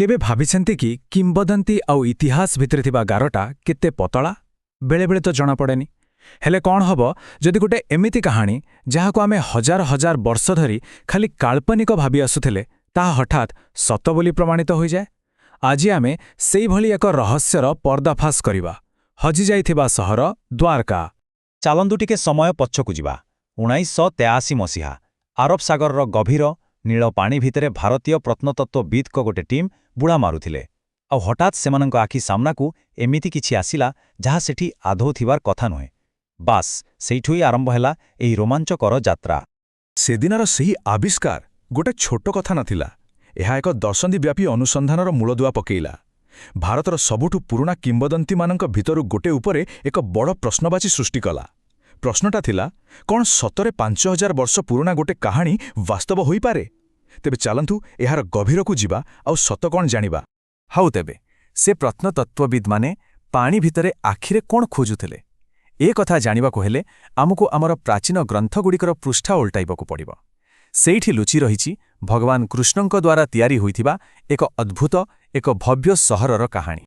କେବେ ଭାବିଛନ୍ତି କି କିମ୍ବଦନ୍ତୀ ଆଉ ଇତିହାସ ଭିତରେ ଥିବା ଗାରଟା କେତେ ପତଳା? ବେଳେବେଳେ ତ ଜଣାପଡ଼େନି। ହେଲେ କ'ଣ ହବ ଯଦି ଗୋଟେ ଏମିତି କାହାଣୀ ଯାହାକୁ ଆମେ ହଜାର ହଜାର ବର୍ଷ ଧରି ଖାଲି କାଳ୍ପନିକ ଭାବି ଆସୁଥିଲେ ତାହା ହଠାତ୍ ସତ ବୋଲି ପ୍ରମାଣିତ ହୋଇଯାଏ? ଆଜି ଆମେ ସେଇଭଳି ଏକ ରହସ୍ୟର ପର୍ଦ୍ଦାଫାଶ କରିବା। ହଜିଯାଇଥିବା ସହର ଦ୍ୱାରକା। ଚାଲନ୍ତୁ ଟିକେ ସମୟ ପଛକୁ ଯିବା। 1983 ମସିହା। ଆରବ ସାଗରର ଗଭୀର ନୀଳ ପାଣି ଭିତରେ ଭାରତୀୟ ପ୍ରତ୍ନତତ୍ତ୍ୱବିତ୍ଙ୍କ ଗୋଟେ ଟିମ୍ ବୁଡ଼ା ମାରୁଥିଲେ। ଆଉ ହଠାତ୍ ସେମାନଙ୍କ ଆଖି ସାମ୍ନାକୁ ଏମିତି କିଛି ଆସିଲା ଯାହା ସେଠି ଆଦୌ ଥିବାର କଥା ନୁହେଁ। ବାସ୍ ସେଇଠୁ ହିଁ ଆରମ୍ଭ ହେଲା ଏହି ରୋମାଞ୍ଚକର ଯାତ୍ରା। ସେଦିନର ସେହି ଆବିଷ୍କାର ଗୋଟେ ଛୋଟ କଥା ନଥିଲା। ଏହା ଏକ ଦଶନ୍ଧିବ୍ୟାପୀ ଅନୁସନ୍ଧାନର ମୂଳଦୁଆ ପକେଇଲା। ଭାରତର ସବୁଠୁ ପୁରୁଣା କିମ୍ବଦନ୍ତୀମାନଙ୍କ ଭିତରୁ ଗୋଟେ ଉପରେ ଏକ ବଡ଼ ପ୍ରଶ୍ନବାଚୀ ସୃଷ୍ଟି କଲା। ପ୍ରଶ୍ନଟା ଥିଲା, କ'ଣ ସତରେ 5000 ବର୍ଷ ପୁରୁଣା ଗୋଟେ କାହାଣୀ ବାସ୍ତବ ହୋଇପାରେ? ତେବେ ଚାଲନ୍ତୁ ଏହାର ଗଭୀରକୁ ଯିବା ଆଉ ସତ କ'ଣ ଜାଣିବା। ହଉ ତେବେ, ସେ ପ୍ରତ୍ନତତ୍ତ୍ୱବିଦ୍ମାନେ ପାଣି ଭିତରେ ଆଖିରେ କ'ଣ ଖୋଜୁଥିଲେ? ଏ କଥା ଜାଣିବାକୁ ହେଲେ ଆମକୁ ଆମର ପ୍ରାଚୀନ ଗ୍ରନ୍ଥଗୁଡ଼ିକର ପୃଷ୍ଠା ଓଲଟାଇବାକୁ ପଡ଼ିବ। ସେଇଠି ଲୁଚି ରହିଛି ଭଗବାନ କୃଷ୍ଣଙ୍କ ଦ୍ୱାରା ତିଆରି ହୋଇଥିବା ଏକ ଅଦ୍ଭୁତ, ଏକ ଭବ୍ୟ ସହରର କାହାଣୀ।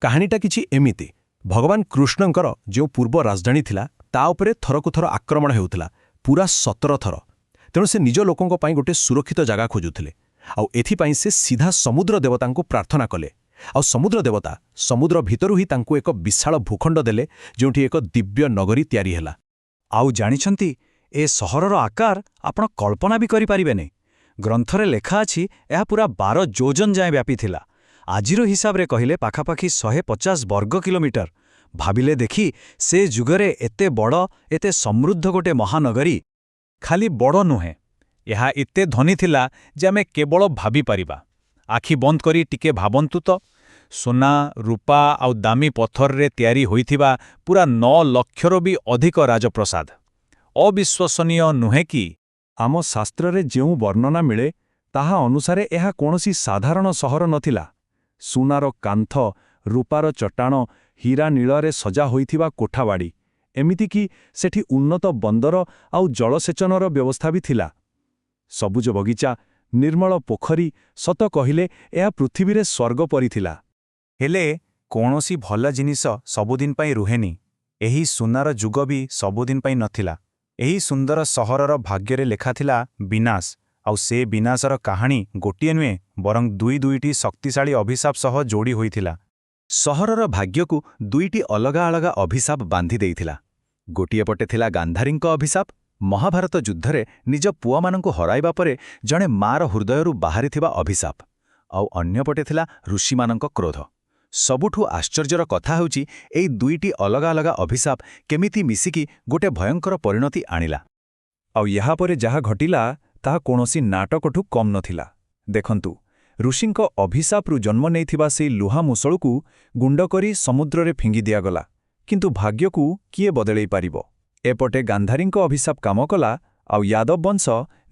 କାହାଣୀଟା କିଛି ଏମିତି। ଭଗବାନ କୃଷ୍ଣଙ୍କର ଯେଉଁ ପୂର୍ବ ରାଜଧାନୀ ଥିଲା ତା ଉପରେ ଥରକୁ ଥର ଆକ୍ରମଣ ହେଉଥିଲା, ପୂରା 17 ଥର। ତେଣୁ ସେ ନିଜ ଲୋକଙ୍କ ପାଇଁ ଗୋଟେ ସୁରକ୍ଷିତ ଜାଗା ଖୋଜୁଥିଲେ। ଆଉ ଏଥିପାଇଁ ସେ ସିଧା ସମୁଦ୍ର ଦେବତାଙ୍କୁ ପ୍ରାର୍ଥନା କଲେ। ଆଉ ସମୁଦ୍ର ଦେବତା ସମୁଦ୍ର ଭିତରୁ ହିଁ ତାଙ୍କୁ ଏକ ବିଶାଳ ଭୂଖଣ୍ଡ ଦେଲେ, ଯେଉଁଠି ଏକ ଦିବ୍ୟ ନଗରୀ ତିଆରି ହେଲା। ଆଉ ଜାଣିଛନ୍ତି, ଏ ସହରର ଆକାର ଆପଣ କଳ୍ପନା ବି କରିପାରିବେନି। ଗ୍ରନ୍ଥରେ ଲେଖା ଅଛି ଏହା ପୂରା 12 ଯୋଜନ ଯାଏଁ ବ୍ୟାପିଥିଲା। ଆଜିର ହିସାବରେ କହିଲେ ପାଖାପାଖି 150 ବର୍ଗ କିଲୋମିଟର। ଭାବିଲେ ଦେଖି, ସେ ଯୁଗରେ ଏତେ ବଡ଼, ଏତେ ସମୃଦ୍ଧ ଗୋଟେ ମହାନଗରୀ। ଖାଲି ବଡ଼ ନୁହେଁ, ଏହା ଏତେ ଧନୀ ଥିଲା ଯେ ଆମେ କେବଳ ଭାବିପାରିବା। ଆଖି ବନ୍ଦ କରି ଟିକେ ଭାବନ୍ତୁ ତ, ସୁନା, ରୂପା ଆଉ ଦାମୀ ପଥରରେ ତିଆରି ହୋଇଥିବା ପୂରା 9 ଲକ୍ଷରୁ ବି ଅଧିକ ରାଜପ୍ରସାଦ। ଅବିଶ୍ୱସନୀୟ ନୁହେଁ କି? ଆମ ଶାସ୍ତ୍ରରେ ଯେଉଁ ବର୍ଣ୍ଣନା ମିଳେ ତାହା ଅନୁସାରେ ଏହା କୌଣସି ସାଧାରଣ ସହର ନଥିଲା। ସୁନାର କାନ୍ଥ, ରୂପାର ଚଟାଣ, ହୀରା ନୀଳରେ ସଜା ହୋଇଥିବା କୋଠାବାଡ଼ି, ଏମିତିକି ସେଠି ଉନ୍ନତ ବନ୍ଦର ଆଉ ଜଳସେଚନର ବ୍ୟବସ୍ଥା ବି ଥିଲା। ସବୁଜ ବଗିଚା, ନିର୍ମଳ ପୋଖରୀ, ସତ କହିଲେ ଏହା ପୃଥିବୀରେ ସ୍ୱର୍ଗ ପରି ଥିଲା। ହେଲେ କୌଣସି ଭଲ ଜିନିଷ ସବୁଦିନ ପାଇଁ ରୁହେନି। ଏହି ସୁନାର ଯୁଗ ବି ସବୁଦିନ ପାଇଁ ନଥିଲା। ଏହି ସୁନ୍ଦର ସହରର ଭାଗ୍ୟରେ ଲେଖାଥିଲା ବିନାଶ। ଆଉ ସେ ବିନାଶର କାହାଣୀ ଗୋଟିଏ ନୁହେଁ, ବରଂ ଦୁଇଟି ଶକ୍ତିଶାଳୀ ଅଭିଶାପ ସହ ଯୋଡ଼ି ହୋଇଥିଲା। ସହରର ଭାଗ୍ୟକୁ ଦୁଇଟି ଅଲଗା ଅଲଗା ଅଭିଶାପ ବାନ୍ଧି ଦେଇଥିଲା। ଗୋଟିଏ ପଟେ ଥିଲା ଗାନ୍ଧାରୀଙ୍କ ଅଭିଶାପ, ମହାଭାରତ ଯୁଦ୍ଧରେ ନିଜ ପୁଅମାନଙ୍କୁ ହରାଇବା ପରେ ଜଣେ ମାର ହୃଦୟରୁ ବାହାରିଥିବା ଅଭିଶାପ। ଆଉ ଅନ୍ୟପଟେ ଥିଲା ଋଷିମାନଙ୍କ କ୍ରୋଧ। ସବୁଠୁ ଆଶ୍ଚର୍ଯ୍ୟର କଥା ହେଉଛି, ଏହି ଦୁଇଟି ଅଲଗା ଅଲଗା ଅଭିଶାପ କେମିତି ମିଶିକି ଗୋଟେ ଭୟଙ୍କର ପରିଣତି ଆଣିଲା। ଆଉ ଏହାପରେ ଯାହା ଘଟିଲା ତାହା କୌଣସି ନାଟକଠୁ କମ୍ ନଥିଲା। ଦେଖନ୍ତୁ, ଋଷିଙ୍କ ଅଭିଶାପରୁ ଜନ୍ମ ନେଇଥିବା ସେହି ଲୁହା ମୁଷଳକୁ ଗୁଣ୍ଡ କରି ସମୁଦ୍ରରେ ଫିଙ୍ଗି ଦିଆଗଲା। କିନ୍ତୁ ଭାଗ୍ୟକୁ କିଏ ବଦଳେଇ ପାରିବ? ଏପଟେ ଗାନ୍ଧାରୀଙ୍କ ଅଭିଶାପ କାମ କଲା, ଆଉ ୟାଦବ ବଂଶ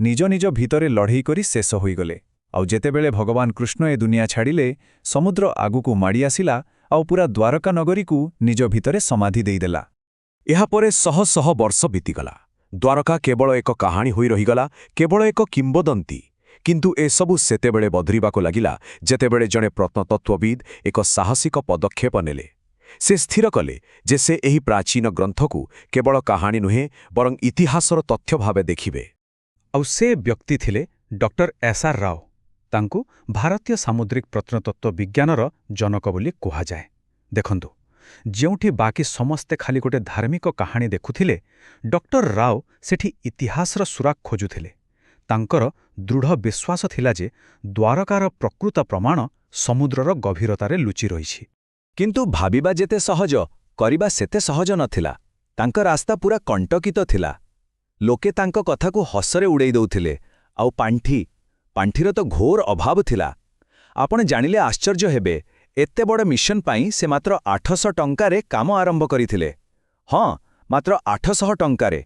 ନିଜ ନିଜ ଭିତରେ ଲଢ଼େଇ କରି ଶେଷ ହୋଇଗଲେ। ଆଉ ଯେତେବେଳେ ଭଗବାନ କୃଷ୍ଣ ଏ ଦୁନିଆ ଛାଡ଼ିଲେ, ସମୁଦ୍ର ଆଗକୁ ମାଡ଼ି ଆସିଲା ଆଉ ପୂରା ଦ୍ୱାରକା ନଗରୀକୁ ନିଜ ଭିତରେ ସମାଧି ଦେଇଦେଲା। ଏହାପରେ ଶହ ଶହ ବର୍ଷ ବିତିଗଲା। ଦ୍ୱାରକା କେବଳ ଏକ କାହାଣୀ ହୋଇ ରହିଗଲା, କେବଳ ଏକ କିମ୍ବଦନ୍ତୀ। କିନ୍ତୁ ଏସବୁ ସେତେବେଳେ ବଦଳିବାକୁ ଲାଗିଲା ଯେତେବେଳେ ଜଣେ ପ୍ରତ୍ନତତ୍ତ୍ୱବିତ୍ ଏକ ସାହସିକ ପଦକ୍ଷେପ ନେଲେ। ସେ ସ୍ଥିର କଲେ ଯେ ସେ ଏହି ପ୍ରାଚୀନ ଗ୍ରନ୍ଥକୁ କେବଳ କାହାଣୀ ନୁହେଁ, ବରଂ ଇତିହାସର ତଥ୍ୟ ଭାବେ ଦେଖିବେ। ଆଉ ସେ ବ୍ୟକ୍ତି ଥିଲେ ଡକ୍ଟର ଏସ୍.ଆର୍. ରାଓ। ତାଙ୍କୁ ଭାରତୀୟ ସାମୁଦ୍ରିକ ପ୍ରତ୍ନତତ୍ତ୍ୱ ବିଜ୍ଞାନର ଜନକ ବୋଲି କୁହାଯାଏ। ଦେଖନ୍ତୁ, ଯେଉଁଠି ବାକି ସମସ୍ତେ ଖାଲି ଗୋଟେ ଧାର୍ମିକ କାହାଣୀ ଦେଖୁଥିଲେ, ଡକ୍ଟର ରାଓ ସେଠି ଇତିହାସର ସୁରାକ୍ ଖୋଜୁଥିଲେ। ତାଙ୍କର ଦୃଢ଼ ବିଶ୍ୱାସ ଥିଲା ଯେ ଦ୍ୱାରକାର ପ୍ରକୃତ ପ୍ରମାଣ ସମୁଦ୍ରର ଗଭୀରତାରେ ଲୁଚି ରହିଛି। କିନ୍ତୁ ଭାବିବା ଯେତେ ସହଜ, କରିବା ସେତେ ସହଜ ନଥିଲା। ତାଙ୍କ ରାସ୍ତା ପୂରା କଣ୍ଟକିତ ଥିଲା। ଲୋକେ ତାଙ୍କ କଥାକୁ ହସରେ ଉଡ଼େଇ ଦେଉଥିଲେ। ଆଉ ପାଣ୍ଠିର ତ ଘୋର ଅଭାବ ଥିଲା। ଆପଣ ଜାଣିଲେ ଆଶ୍ଚର୍ଯ୍ୟ ହେବେ, ଏତେ ବଡ଼ ମିଶନ ପାଇଁ ସେ ମାତ୍ର 800 ଟଙ୍କାରେ କାମ ଆରମ୍ଭ କରିଥିଲେ। ହଁ, ମାତ୍ର 800 ଟଙ୍କାରେ।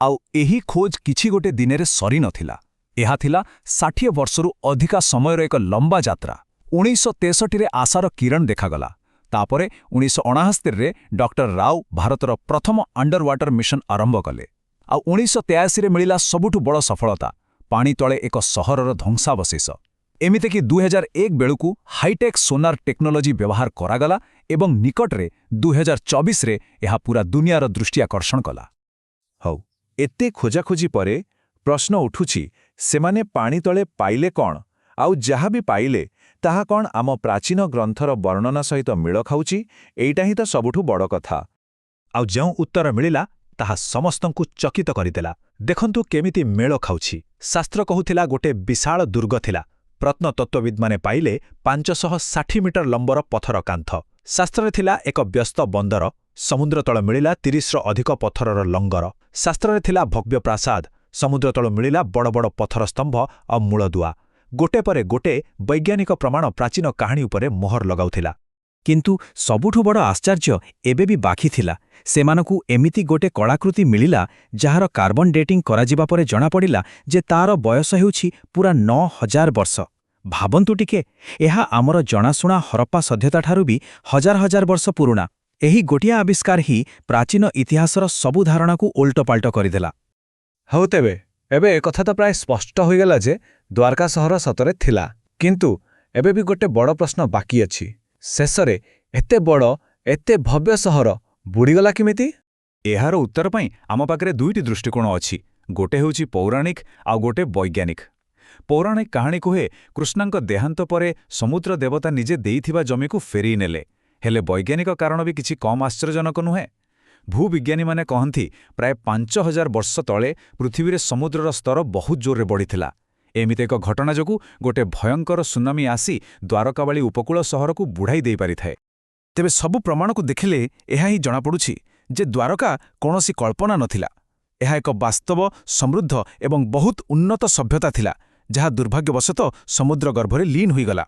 ଆଉ ଏହି ଖୋଜ କିଛି ଗୋଟେ ଦିନରେ ସରି ନଥିଲା। ଏହା ଥିଲା 60 ବର୍ଷରୁ ଅଧିକା ସମୟର ଏକ ଲମ୍ବା ଯାତ୍ରା। 1963ରେ ଆଶାର କିରଣ ଦେଖାଗଲା। ତାପରେ 1969ରେ ଡକ୍ଟର ରାଓ ଭାରତର ପ୍ରଥମ ଅଣ୍ଡର ୱାଟର ମିଶନ ଆରମ୍ଭ କଲେ। ଆଉ 1983ରେ ମିଳିଲା ସବୁଠୁ ବଡ଼ ସଫଳତା, ପାଣି ତଳେ ଏକ ସହରର ଧ୍ୱଂସାବଶେଷ। ଏମିତିକି 2001 ବେଳକୁ ହାଇଟେକ୍ ସୋନାର ଟେକ୍ନୋଲୋଜି ବ୍ୟବହାର କରାଗଲା ଏବଂ ନିକଟରେ 2024ରେ ଏହା ପୂରା ଦୁନିଆର ଦୃଷ୍ଟି ଆକର୍ଷଣ କଲା। ହଉ, ଏତେ ଖୋଜାଖୋଜି ପରେ ପ୍ରଶ୍ନ ଉଠୁଛି, ସେମାନେ ପାଣି ତଳେ ପାଇଲେ କ'ଣ? ଆଉ ଯାହା ବି ପାଇଲେ ତାହା କ'ଣ ଆମ ପ୍ରାଚୀନ ଗ୍ରନ୍ଥର ବର୍ଣ୍ଣନା ସହିତ ମେଳ ଖାଉଛି? ଏଇଟା ହିଁ ତ ସବୁଠୁ ବଡ଼ କଥା। ଆଉ ଯେଉଁ ଉତ୍ତର ମିଳିଲା ତାହା ସମସ୍ତଙ୍କୁ ଚକିତ କରିଦେଲା। ଦେଖନ୍ତୁ କେମିତି ମେଳ ଖାଉଛି। ଶାସ୍ତ୍ର କହୁଥିଲା ଗୋଟେ ବିଶାଳ ଦୁର୍ଗ ଥିଲା। ପ୍ରତ୍ନତତ୍ତ୍ୱବିଦ୍ମାନେ ପାଇଲେ 560 ମିଟର ଲମ୍ବର ପଥର କାନ୍ଥ। ଶାସ୍ତ୍ରରେ ଥିଲା ଏକ ବ୍ୟସ୍ତ ବନ୍ଦର। ସମୁଦ୍ରତଳ ମିଳିଲା 30ର ଅଧିକ ପଥରର ଲଙ୍ଗର। ଶାସ୍ତ୍ରରେ ଥିଲା ଭବ୍ୟ ପ୍ରାସାଦ। ସମୁଦ୍ରତଳ ମିଳିଲା ବଡ଼ ବଡ଼ ପଥର ସ୍ତମ୍ଭ ଆଉ ମୂଳଦୁଆ। ଗୋଟେ ପରେ ଗୋଟେ ବୈଜ୍ଞାନିକ ପ୍ରମାଣ ପ୍ରାଚୀନ କାହାଣୀ ଉପରେ ମୋହର ଲଗାଉଥିଲା। କିନ୍ତୁ ସବୁଠୁ ବଡ଼ ଆଶ୍ଚର୍ଯ୍ୟ ଏବେ ବି ବାକି ଥିଲା। ସେମାନଙ୍କୁ ଏମିତି ଗୋଟେ କଳାକୃତି ମିଳିଲା ଯାହାର କାର୍ବନ ଡେଟିଂ କରାଯିବା ପରେ ଜଣାପଡ଼ିଲା ଯେ ତାର ବୟସ ହେଉଛି ପୂରା 9000 ବର୍ଷ। ଭାବନ୍ତୁ ଟିକେ, ଏହା ଆମର ଜଣାଶୁଣା ହରପ୍ପା ସଭ୍ୟତାଠାରୁ ବି ହଜାର ହଜାର ବର୍ଷ ପୁରୁଣା। ଏହି ଗୋଟିଏ ଆବିଷ୍କାର ହିଁ ପ୍ରାଚୀନ ଇତିହାସର ସବୁ ଧାରଣାକୁ ଓଲଟପାଲଟ କରିଦେଲା। ହଉ ତେବେ, ଏବେ ଏକଥା ତ ପ୍ରାୟ ସ୍ପଷ୍ଟ ହୋଇଗଲା ଯେ ଦ୍ୱାରକା ସହର ସତରେ ଥିଲା। କିନ୍ତୁ ଏବେ ବି ଗୋଟେ ବଡ଼ ପ୍ରଶ୍ନ ବାକି ଅଛି। ଶେଷରେ ଏତେ ବଡ଼, ଏତେ ଭବ୍ୟ ସହର ବୁଡ଼ିଗଲା କେମିତି? ଏହାର ଉତ୍ତର ପାଇଁ ଆମ ପାଖରେ ଦୁଇଟି ଦୃଷ୍ଟିକୋଣ ଅଛି। ଗୋଟେ ହେଉଛି ପୌରାଣିକ ଆଉ ଗୋଟେ ବୈଜ୍ଞାନିକ। ପୌରାଣିକ କାହାଣୀ କୁହେ କୃଷ୍ଣଙ୍କ ଦେହାନ୍ତ ପରେ ସମୁଦ୍ର ଦେବତା ନିଜେ ଦେଇଥିବା ଜମିକୁ ଫେରେଇ ନେଲେ। ହେଲେ ବୈଜ୍ଞାନିକ କାରଣ ବି କିଛି କମ୍ ଆଶ୍ଚର୍ଯ୍ୟଜନକ ନୁହେଁ। ଭୂବିଜ୍ଞାନୀମାନେ କହନ୍ତି ପ୍ରାୟ 5000 ବର୍ଷ ତଳେ ପୃଥିବୀରେ ସମୁଦ୍ରର ସ୍ତର ବହୁତ ଜୋରରେ ବଢ଼ିଥିଲା। ଏମିତି ଏକ ଘଟଣା ଯୋଗୁଁ ଗୋଟେ ଭୟଙ୍କର ସୁନାମି ଆସି ଦ୍ୱାରକାବାଳୀ ଉପକୂଳ ସହରକୁ ବୁଡ଼ାଇ ଦେଇପାରିଥାଏ। ତେବେ ସବୁ ପ୍ରମାଣକୁ ଦେଖିଲେ ଏହା ହିଁ ଜଣାପଡ଼ୁଛି ଯେ ଦ୍ୱାରକା କୌଣସି କଳ୍ପନା ନଥିଲା। ଏହା ଏକ ବାସ୍ତବ, ସମୃଦ୍ଧ ଏବଂ ବହୁତ ଉନ୍ନତ ସଭ୍ୟତା ଥିଲା, ଯାହା ଦୁର୍ଭାଗ୍ୟବଶତଃ ସମୁଦ୍ର ଗର୍ଭରେ ଲୀନ ହୋଇଗଲା।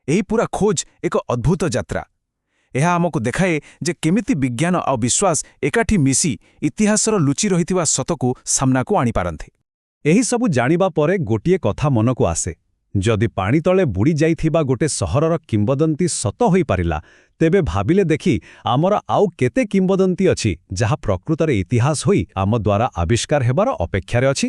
ଏହି ପୂରା ଖୋଜ ଏକ ଅଦ୍ଭୁତ ଯାତ୍ରା। ଏହା ଆମକୁ ଦେଖାଏ ଯେ କେମିତି ବିଜ୍ଞାନ ଆଉ ବିଶ୍ୱାସ ଏକାଠି ମିଶି ଇତିହାସର ଲୁଚି ରହିଥିବା ସତକୁ ସାମ୍ନାକୁ ଆଣିପାରନ୍ତି। ଏହିସବୁ ଜାଣିବା ପରେ ଗୋଟିଏ କଥା ମନକୁ ଆସେ। ଯଦି ପାଣି ତଳେ ବୁଡ଼ି ଯାଇଥିବା ଗୋଟେ ସହରର କିମ୍ବଦନ୍ତୀ ସତ ହୋଇପାରିଲା, ତେବେ ଭାବିଲେ ଦେଖି ଆମର ଆଉ କେତେ କିମ୍ବଦନ୍ତୀ ଅଛି ଯାହା ପ୍ରକୃତରେ ଇତିହାସ ହୋଇ ଆମ ଦ୍ୱାରା ଆବିଷ୍କାର ହେବାର ଅପେକ୍ଷାରେ ଅଛି।